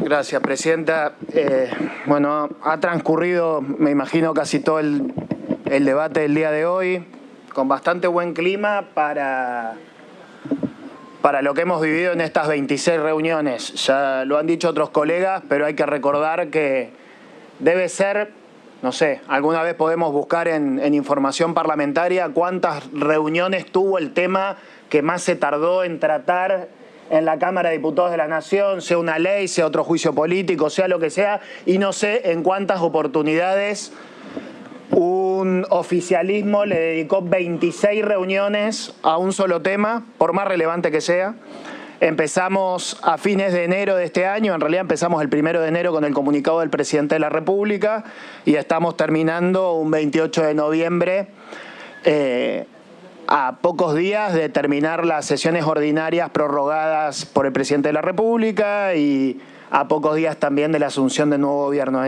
Gracias, presidenta. Bueno, ha transcurrido, me imagino, casi todo el debate del día de hoy, con bastante buen clima para lo que hemos vivido en estas 26 reuniones. Ya lo han dicho otros colegas, pero hay que recordar que debe ser, no sé, alguna vez podemos buscar en información parlamentaria cuántas reuniones tuvo el tema que más se tardó en tratar en la Cámara de Diputados de la Nación, sea una ley, sea otro juicio político, sea lo que sea, y no sé en cuántas oportunidades un oficialismo le dedicó 26 reuniones a un solo tema, por más relevante que sea. Empezamos a fines de enero de este año, en realidad empezamos el 1 de enero con el comunicado del Presidente de la República y estamos terminando un 28 de noviembre, a pocos días de terminar las sesiones ordinarias prorrogadas por el Presidente de la República y a pocos días también de la asunción del nuevo gobierno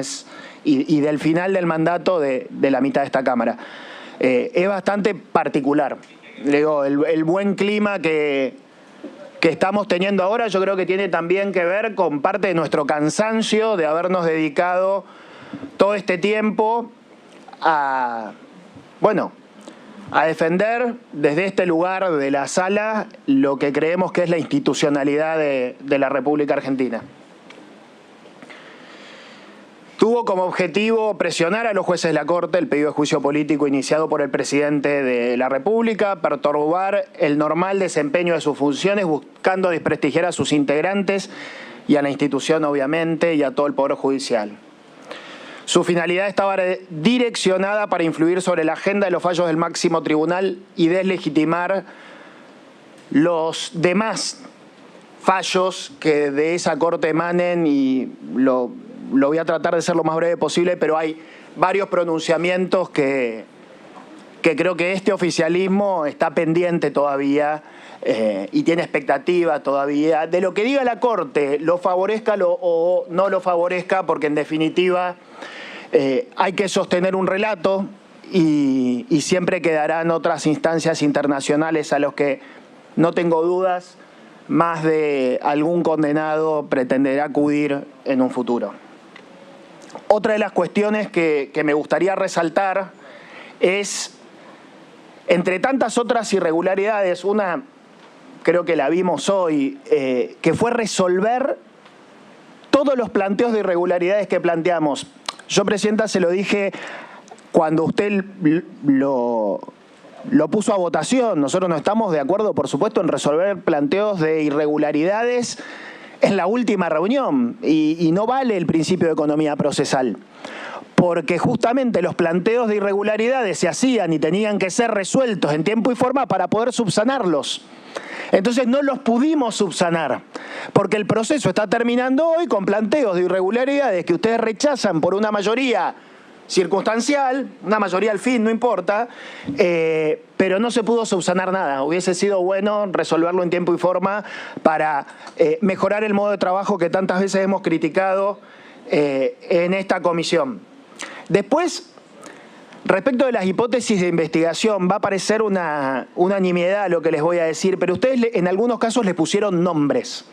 y del final del mandato de la mitad de esta Cámara. Es bastante particular. Digo, el buen clima que estamos teniendo ahora yo creo que tiene también que ver con parte de nuestro cansancio de habernos dedicado todo este tiempo a defender desde este lugar de la sala lo que creemos que es la institucionalidad de la República Argentina. Tuvo como objetivo presionar a los jueces de la Corte el pedido de juicio político iniciado por el Presidente de la República, perturbar el normal desempeño de sus funciones buscando desprestigiar a sus integrantes y a la institución obviamente y a todo el Poder Judicial. Su finalidad estaba direccionada para influir sobre la agenda de los fallos del máximo tribunal y deslegitimar los demás fallos que de esa Corte emanen, y lo voy a tratar de ser lo más breve posible, pero hay varios pronunciamientos que creo que este oficialismo está pendiente todavía y tiene expectativa todavía de lo que diga la Corte, lo favorezca o no lo favorezca, porque en definitiva hay que sostener un relato y siempre quedarán otras instancias internacionales a los que no tengo dudas más de algún condenado pretenderá acudir en un futuro. Otra de las cuestiones que me gustaría resaltar es, entre tantas otras irregularidades, una creo que la vimos hoy, que fue resolver todos los planteos de irregularidades que planteamos. Yo, presidenta, se lo dije cuando usted lo puso a votación. Nosotros no estamos de acuerdo, por supuesto, en resolver planteos de irregularidades en la última reunión y no vale el principio de economía procesal, porque justamente los planteos de irregularidades se hacían y tenían que ser resueltos en tiempo y forma para poder subsanarlos. Entonces no los pudimos subsanar, porque el proceso está terminando hoy con planteos de irregularidades que ustedes rechazan por una mayoría circunstancial, una mayoría al fin, no importa, pero no se pudo subsanar nada. Hubiese sido bueno resolverlo en tiempo y forma para mejorar el modo de trabajo que tantas veces hemos criticado en esta comisión. Después, respecto de las hipótesis de investigación, va a parecer una nimiedad lo que les voy a decir, pero ustedes en algunos casos le pusieron nombres.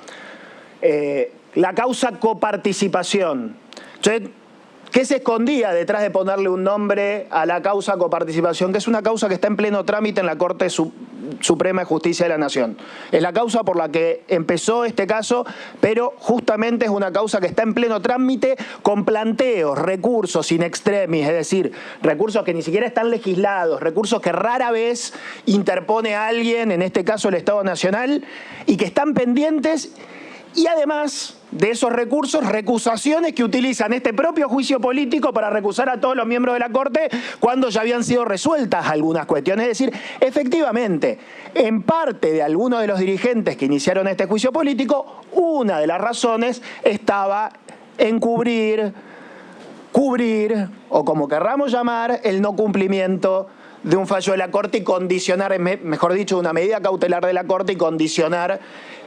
La causa coparticipación. Entonces, ¿qué se escondía detrás de ponerle un nombre a la causa coparticipación? Que es una causa que está en pleno trámite en la Corte Suprema de Justicia de la Nación. Es la causa por la que empezó este caso, pero justamente es una causa que está en pleno trámite con planteos, recursos in extremis, es decir, recursos que ni siquiera están legislados, recursos que rara vez interpone alguien, en este caso el Estado Nacional, y que están pendientes. Y además de esos recursos, recusaciones que utilizan este propio juicio político para recusar a todos los miembros de la Corte cuando ya habían sido resueltas algunas cuestiones. Es decir, efectivamente, en parte de algunos de los dirigentes que iniciaron este juicio político, una de las razones estaba en cubrir o como querramos llamar, el no cumplimiento de un fallo de la Corte y condicionar, mejor dicho, una medida cautelar de la Corte y condicionar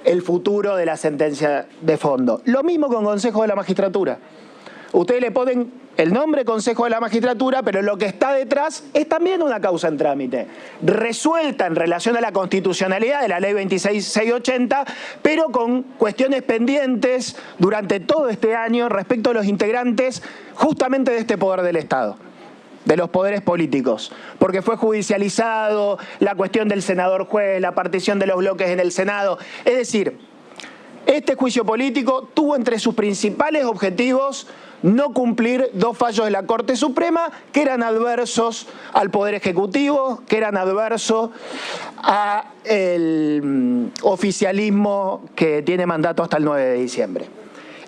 el futuro de la sentencia de fondo. Lo mismo con Consejo de la Magistratura. Ustedes le ponen el nombre Consejo de la Magistratura, pero lo que está detrás es también una causa en trámite, resuelta en relación a la constitucionalidad de la Ley 26680, pero con cuestiones pendientes durante todo este año respecto a los integrantes justamente de este poder del Estado, de los poderes políticos, porque fue judicializado la cuestión del senador juez, la partición de los bloques en el Senado. Es decir, este juicio político tuvo entre sus principales objetivos no cumplir dos fallos de la Corte Suprema que eran adversos al Poder Ejecutivo, que eran adversos al oficialismo que tiene mandato hasta el 9 de diciembre.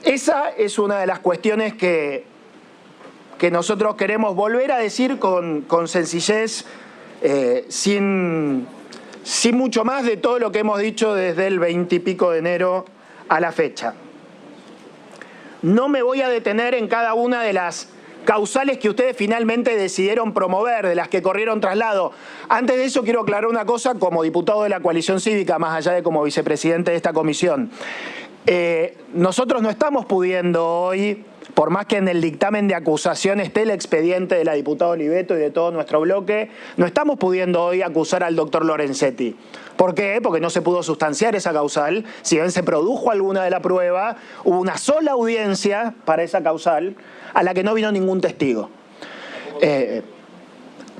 Esa es una de las cuestiones que nosotros queremos volver a decir con sencillez, sin mucho más de todo lo que hemos dicho desde el 20 y pico de enero a la fecha. No me voy a detener en cada una de las causales que ustedes finalmente decidieron promover, de las que corrieron traslado. Antes de eso quiero aclarar una cosa como diputado de la coalición cívica, más allá de como vicepresidente de esta comisión. Nosotros no estamos pudiendo hoy, por más que en el dictamen de acusación esté el expediente de la diputada Oliveto y de todo nuestro bloque, no estamos pudiendo hoy acusar al doctor Lorenzetti. ¿Por qué? Porque no se pudo sustanciar esa causal. Si bien se produjo alguna de la prueba, hubo una sola audiencia para esa causal a la que no vino ningún testigo.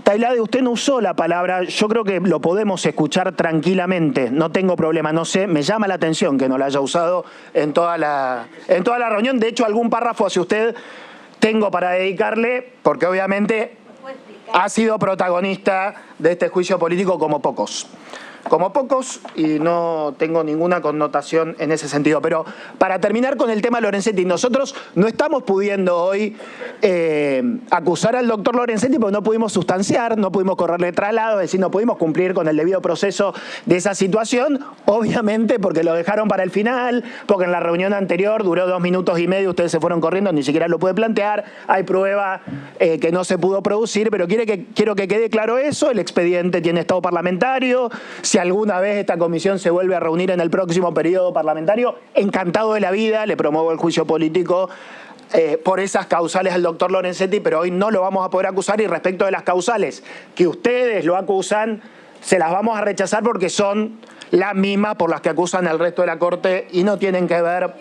Tailade, usted no usó la palabra, yo creo que lo podemos escuchar tranquilamente, no tengo problema, no sé, me llama la atención que no la haya usado en toda la reunión. De hecho, algún párrafo hacia usted tengo para dedicarle, porque obviamente ha sido protagonista de este juicio político como pocos, y no tengo ninguna connotación en ese sentido. Pero para terminar con el tema Lorenzetti, nosotros no estamos pudiendo hoy acusar al doctor Lorenzetti porque no pudimos sustanciar, no pudimos correrle traslado, es decir, no pudimos cumplir con el debido proceso de esa situación, obviamente porque lo dejaron para el final, porque en la reunión anterior duró 2 minutos y medio, ustedes se fueron corriendo, ni siquiera lo pude plantear, hay prueba que no se pudo producir, pero quiero que quede claro eso, el expediente tiene estado parlamentario. Si alguna vez esta comisión se vuelve a reunir en el próximo periodo parlamentario, encantado de la vida, le promuevo el juicio político por esas causales al doctor Lorenzetti, pero hoy no lo vamos a poder acusar, y respecto de las causales que ustedes lo acusan, se las vamos a rechazar porque son las mismas por las que acusan al resto de la Corte y no tienen que ver,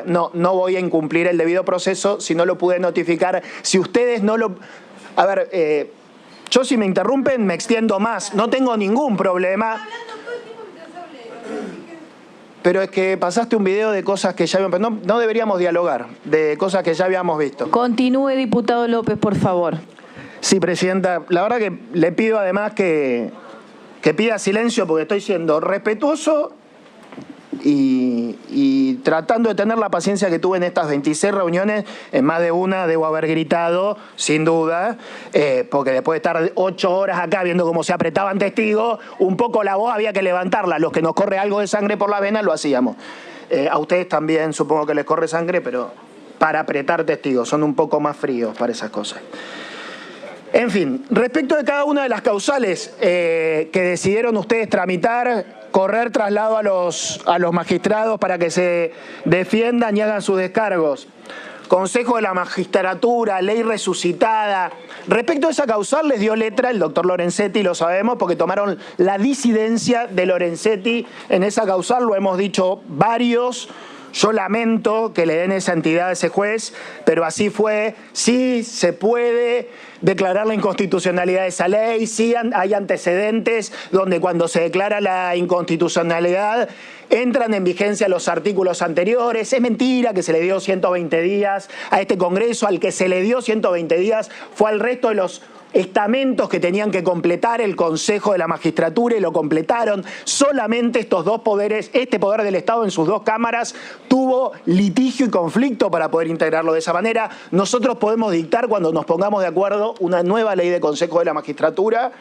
no voy a incumplir el debido proceso si no lo pude notificar. Si ustedes no lo... A ver, yo si me interrumpen me extiendo más, no tengo ningún problema. Pero es que pasaste un video de cosas que ya habíamos... No deberíamos dialogar, de cosas que ya habíamos visto. Continúe, diputado López, por favor. Sí, presidenta. La verdad que le pido además que pida silencio porque estoy siendo respetuoso y tratando de tener la paciencia que tuve en estas 26 reuniones. En más de una debo haber gritado, sin duda, porque después de estar 8 horas acá viendo cómo se apretaban testigos, un poco la voz había que levantarla. Los que nos corre algo de sangre por la vena lo hacíamos. A ustedes también supongo que les corre sangre, pero para apretar testigos son un poco más fríos para esas cosas. En fin, respecto de cada una de las causales que decidieron ustedes tramitar, correr traslado a los magistrados para que se defiendan y hagan sus descargos. Consejo de la Magistratura, ley resucitada. Respecto a esa causal les dio letra el doctor Lorenzetti, lo sabemos, porque tomaron la disidencia de Lorenzetti en esa causal, lo hemos dicho varios. Yo lamento que le den esa entidad a ese juez, pero así fue. Sí se puede declarar la inconstitucionalidad de esa ley, sí hay antecedentes donde cuando se declara la inconstitucionalidad entran en vigencia los artículos anteriores. Es mentira que se le dio 120 días a este Congreso, al que se le dio 120 días fue al resto de los estamentos que tenían que completar el Consejo de la Magistratura y lo completaron. Solamente estos dos poderes, este poder del Estado en sus dos cámaras tuvo litigio y conflicto para poder integrarlo de esa manera. Nosotros podemos dictar, cuando nos pongamos de acuerdo, una nueva ley de Consejo de la Magistratura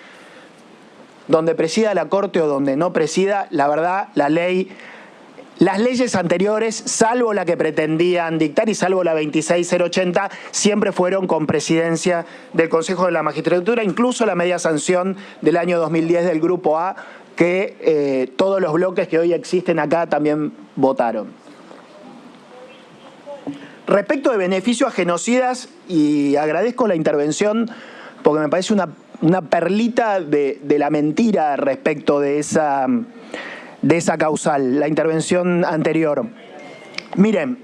donde presida la Corte o donde no presida. La verdad, las leyes anteriores, salvo la que pretendían dictar y salvo la 26080, siempre fueron con presidencia del Consejo de la Magistratura, incluso la media sanción del año 2010 del Grupo A, que todos los bloques que hoy existen acá también votaron. Respecto de beneficio a genocidas, y agradezco la intervención porque me parece una perlita de la mentira respecto de esa causal, la intervención anterior. Miren,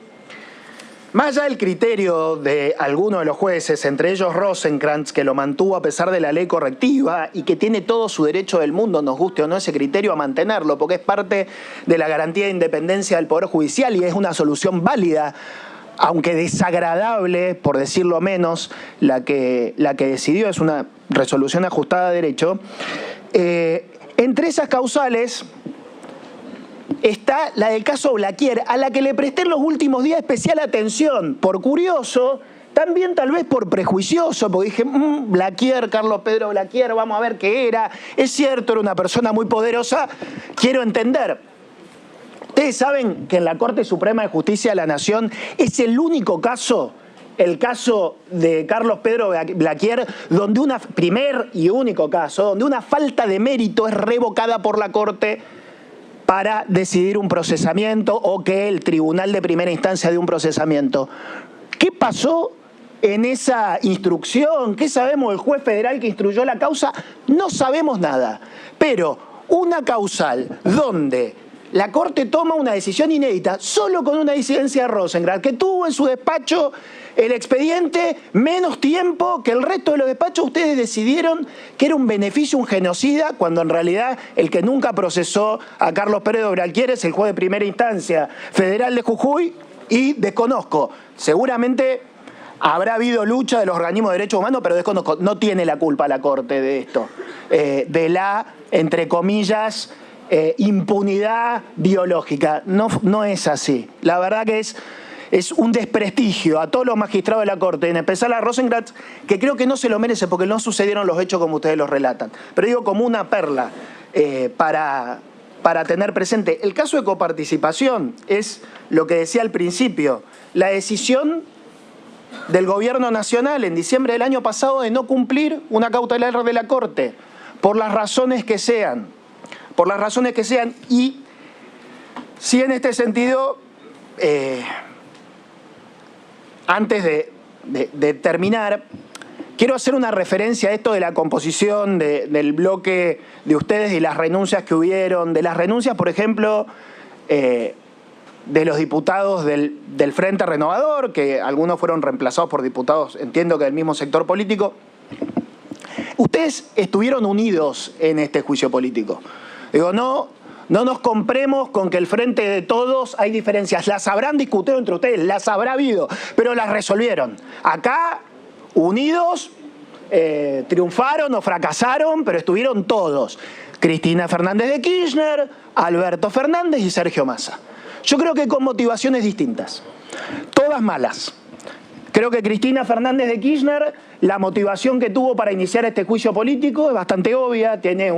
más allá del criterio de algunos de los jueces, entre ellos Rosenkrantz, que lo mantuvo a pesar de la ley correctiva y que tiene todo su derecho del mundo, nos guste o no ese criterio, a mantenerlo, porque es parte de la garantía de independencia del Poder Judicial y es una solución válida, aunque desagradable, por decirlo menos, la que decidió, es una resolución ajustada a derecho. Entre esas causales está la del caso Blaquier, a la que le presté en los últimos días especial atención, por curioso, también tal vez por prejuicioso, porque dije, Blaquier, Carlos Pedro Blaquier, vamos a ver qué era. Es cierto, era una persona muy poderosa, quiero entender. Ustedes saben que en la Corte Suprema de Justicia de la Nación es el único caso, el caso de Carlos Pedro Blaquier, donde primer y único caso, donde una falta de mérito es revocada por la Corte para decidir un procesamiento o que el tribunal de primera instancia dé un procesamiento. ¿Qué pasó en esa instrucción? ¿Qué sabemos del juez federal que instruyó la causa? No sabemos nada. Pero una causal donde la Corte toma una decisión inédita solo con una disidencia de Rosenkrantz, que tuvo en su despacho el expediente menos tiempo que el resto de los despachos. Ustedes decidieron que era un beneficio, un genocida, cuando en realidad el que nunca procesó a Carlos Pedro Blaquier es el juez de primera instancia federal de Jujuy, y desconozco, seguramente habrá habido lucha de los organismos de derechos humanos, pero desconozco, no tiene la culpa la Corte de esto, de la, entre comillas, impunidad biológica. No es así. La verdad que es un desprestigio a todos los magistrados de la Corte, en especial a Rosenkrantz, que creo que no se lo merece porque no sucedieron los hechos como ustedes los relatan. Pero digo, como una perla para tener presente. El caso de coparticipación es lo que decía al principio, la decisión del Gobierno Nacional en diciembre del año pasado de no cumplir una cautelar de la Corte, por las razones que sean. Por las razones que sean. Y si en este sentido, antes de terminar, quiero hacer una referencia a esto de la composición del bloque de ustedes y las renuncias que hubieron, de las renuncias, por ejemplo, de los diputados del Frente Renovador, que algunos fueron reemplazados por diputados, entiendo que del mismo sector político. Ustedes estuvieron unidos en este juicio político. Digo, no nos compremos con que el Frente de Todos hay diferencias. Las habrán discutido entre ustedes, las habrá habido, pero las resolvieron. Acá, unidos, triunfaron o fracasaron, pero estuvieron todos. Cristina Fernández de Kirchner, Alberto Fernández y Sergio Massa. Yo creo que con motivaciones distintas, todas malas. Creo que Cristina Fernández de Kirchner, la motivación que tuvo para iniciar este juicio político es bastante obvia, tiene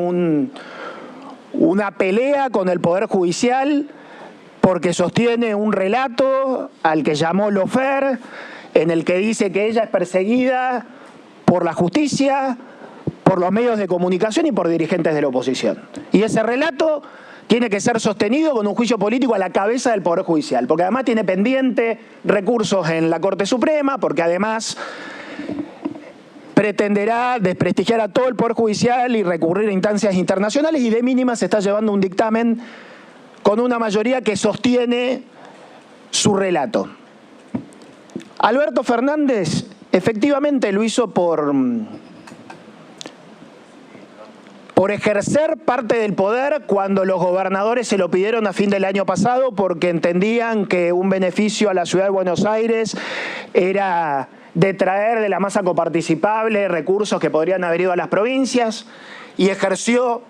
una pelea con el Poder Judicial porque sostiene un relato al que llamó Lofer, en el que dice que ella es perseguida por la justicia, por los medios de comunicación y por dirigentes de la oposición. Y ese relato tiene que ser sostenido con un juicio político a la cabeza del Poder Judicial, porque además tiene pendiente recursos en la Corte Suprema, porque además pretenderá desprestigiar a todo el Poder Judicial y recurrir a instancias internacionales, y de mínima se está llevando un dictamen con una mayoría que sostiene su relato. Alberto Fernández efectivamente lo hizo por ejercer parte del poder cuando los gobernadores se lo pidieron a fin del año pasado, porque entendían que un beneficio a la ciudad de Buenos Aires era detraer de la masa coparticipable recursos que podrían haber ido a las provincias, y ejerció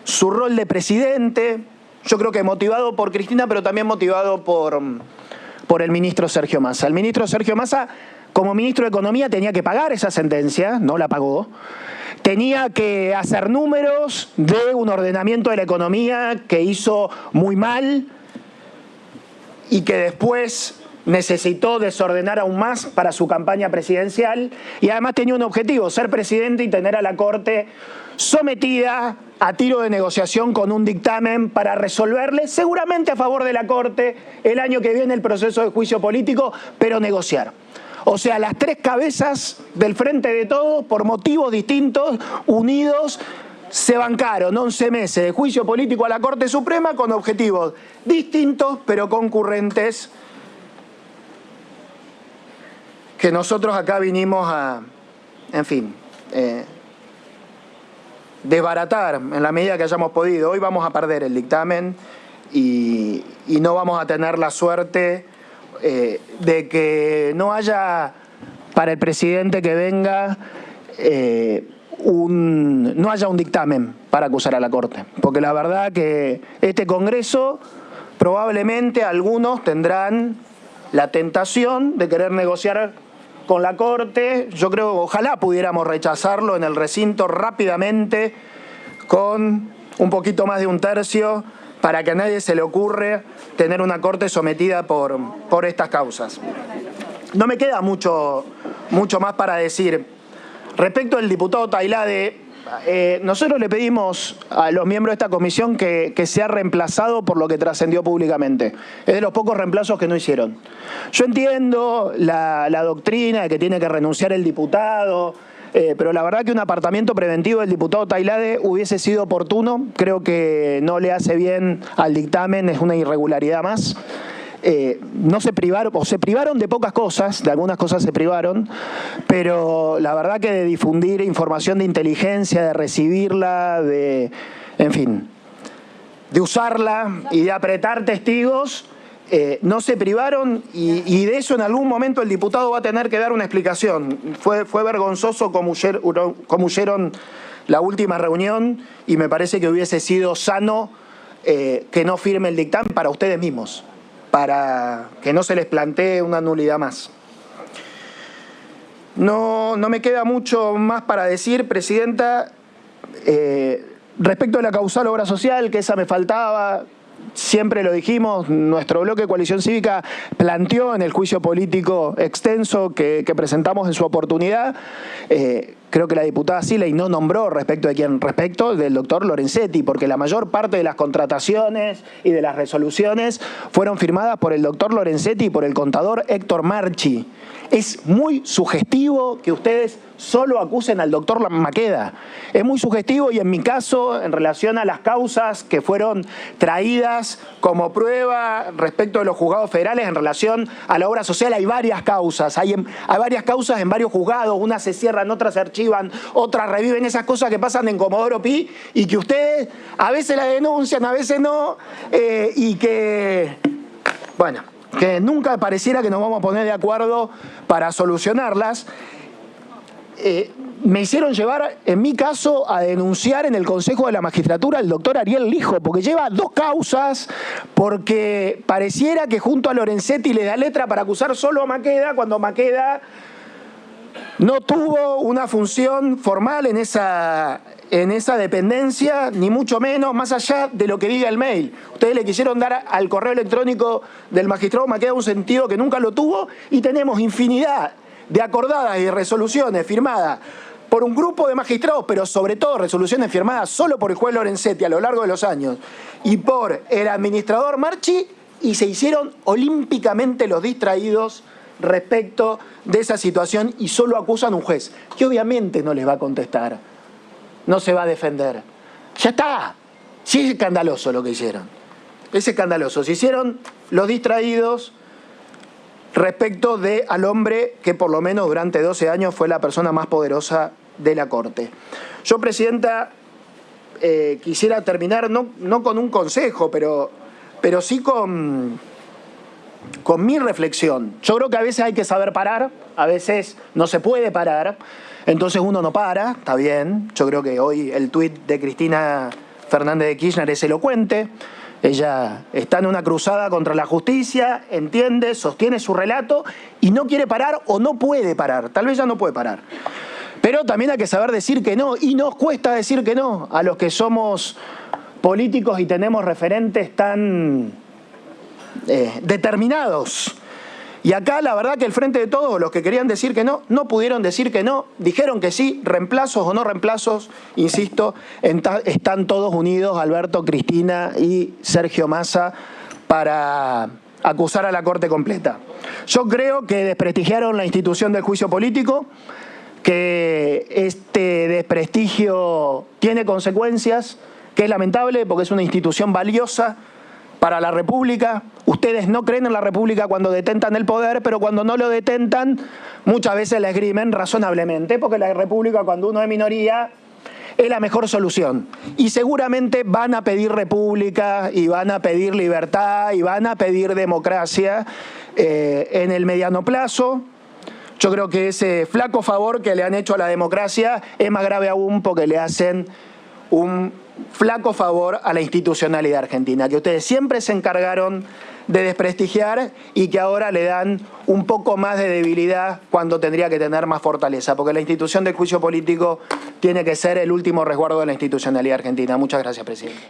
su rol de presidente, yo creo que motivado por Cristina, pero también motivado por el ministro Sergio Massa. El ministro Sergio Massa, como ministro de Economía, tenía que pagar esa sentencia, no la pagó. Tenía que hacer números de un ordenamiento de la economía que hizo muy mal y que después necesitó desordenar aún más para su campaña presidencial y además tenía un objetivo, ser presidente y tener a la Corte sometida a tiro de negociación con un dictamen para resolverle, seguramente a favor de la Corte, el año que viene el proceso de juicio político, pero negociar. O sea, las tres cabezas del Frente de Todos, por motivos distintos, unidos, se bancaron 11 meses de juicio político a la Corte Suprema con objetivos distintos, pero concurrentes, que nosotros acá vinimos a, en fin, desbaratar en la medida que hayamos podido. Hoy vamos a perder el dictamen y no vamos a tener la suerte de que no haya para el presidente que venga no haya un dictamen para acusar a la Corte. Porque la verdad que este Congreso probablemente algunos tendrán la tentación de querer negociar con la Corte. Yo creo que ojalá pudiéramos rechazarlo en el recinto rápidamente con un poquito más de un tercio para que a nadie se le ocurre tener una Corte sometida por estas causas. No me queda mucho más para decir. Respecto al diputado Tailade, nosotros le pedimos a los miembros de esta comisión que sea reemplazado por lo que trascendió públicamente. Es de los pocos reemplazos que no hicieron. Yo entiendo la doctrina de que tiene que renunciar el diputado, pero la verdad que un apartamiento preventivo del diputado Tailade hubiese sido oportuno. Creo que no le hace bien al dictamen, es una irregularidad más. No se privaron, o se privaron de pocas cosas, de algunas cosas se privaron, pero la verdad que de difundir información de inteligencia, de recibirla, en fin, de usarla y de apretar testigos, no se privaron y de eso en algún momento el diputado va a tener que dar una explicación. Fue vergonzoso como huyeron la última reunión y me parece que hubiese sido sano que no firme el dictamen para ustedes mismos, para que no se les plantee una nulidad más. No me queda mucho más para decir, Presidenta. Respecto a la causal obra social, que esa me faltaba, siempre lo dijimos, nuestro bloque Coalición Cívica planteó en el juicio político extenso que presentamos en su oportunidad. Creo que la diputada Siley no nombró respecto del doctor Lorenzetti, porque la mayor parte de las contrataciones y de las resoluciones fueron firmadas por el doctor Lorenzetti y por el contador Héctor Marchi. Es muy sugestivo que ustedes solo acusen al doctor Maqueda. Es muy sugestivo y en mi caso, en relación a las causas que fueron traídas como prueba respecto de los juzgados federales en relación a la obra social, hay varias causas. Hay varias causas en varios juzgados, unas se cierran, otras se archivan, otras reviven, esas cosas que pasan en Comodoro Pi y que ustedes a veces la denuncian, a veces no, y que, bueno, que nunca pareciera que nos vamos a poner de acuerdo para solucionarlas. Me hicieron llevar, en mi caso, a denunciar en el Consejo de la Magistratura al doctor Ariel Lijo, porque lleva 2 causas, porque pareciera que junto a Lorenzetti le da letra para acusar solo a Maqueda, cuando Maqueda no tuvo una función formal en esa dependencia, ni mucho menos, más allá de lo que diga el mail. Ustedes le quisieron dar al correo electrónico del magistrado Maqueda un sentido que nunca lo tuvo y tenemos infinidad de acordadas y de resoluciones firmadas por un grupo de magistrados, pero sobre todo resoluciones firmadas solo por el juez Lorenzetti a lo largo de los años y por el administrador Marchi, y se hicieron olímpicamente los distraídos respecto de esa situación y solo acusan a un juez, que obviamente no les va a contestar, no se va a defender. Ya está. Sí, es escandaloso lo que hicieron. Es escandaloso. Se hicieron los distraídos respecto al hombre que por lo menos durante 12 años fue la persona más poderosa de la Corte. Yo, Presidenta, quisiera terminar no con un consejo, pero sí con mi reflexión. Yo creo que a veces hay que saber parar, a veces no se puede parar, entonces uno no para, está bien. Yo creo que hoy el tuit de Cristina Fernández de Kirchner es elocuente. Ella está en una cruzada contra la justicia, entiende, sostiene su relato y no quiere parar o no puede parar. Tal vez ya no puede parar. Pero también hay que saber decir que no, y nos cuesta decir que no a los que somos políticos y tenemos referentes tan determinados. Y acá la verdad que el Frente de Todos, los que querían decir que no, no pudieron decir que no, dijeron que sí, reemplazos o no reemplazos, insisto, están todos unidos, Alberto, Cristina y Sergio Massa, para acusar a la Corte completa. Yo creo que desprestigiaron la institución del juicio político, que este desprestigio tiene consecuencias, que es lamentable porque es una institución valiosa para la República. Ustedes no creen en la República cuando detentan el poder, pero cuando no lo detentan, muchas veces la esgrimen razonablemente, porque la República, cuando uno es minoría, es la mejor solución. Y seguramente van a pedir república, y van a pedir libertad, y van a pedir democracia en el mediano plazo. Yo creo que ese flaco favor que le han hecho a la democracia es más grave aún porque le hacen un flaco favor a la institucionalidad argentina, que ustedes siempre se encargaron de desprestigiar y que ahora le dan un poco más de debilidad cuando tendría que tener más fortaleza, porque la institución del juicio político tiene que ser el último resguardo de la institucionalidad argentina. Muchas gracias, presidente.